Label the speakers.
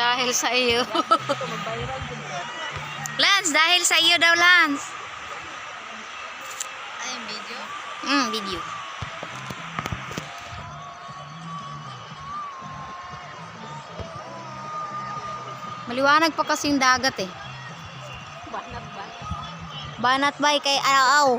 Speaker 1: Dahil sa iyo.
Speaker 2: Mag-viral din.
Speaker 1: Lance, dahil sa iyo daw, Lance.
Speaker 2: Ay, video?
Speaker 1: Video. Maliwanag pa kasing dagat eh.
Speaker 2: Banat ba?
Speaker 1: Banat bay kay araw.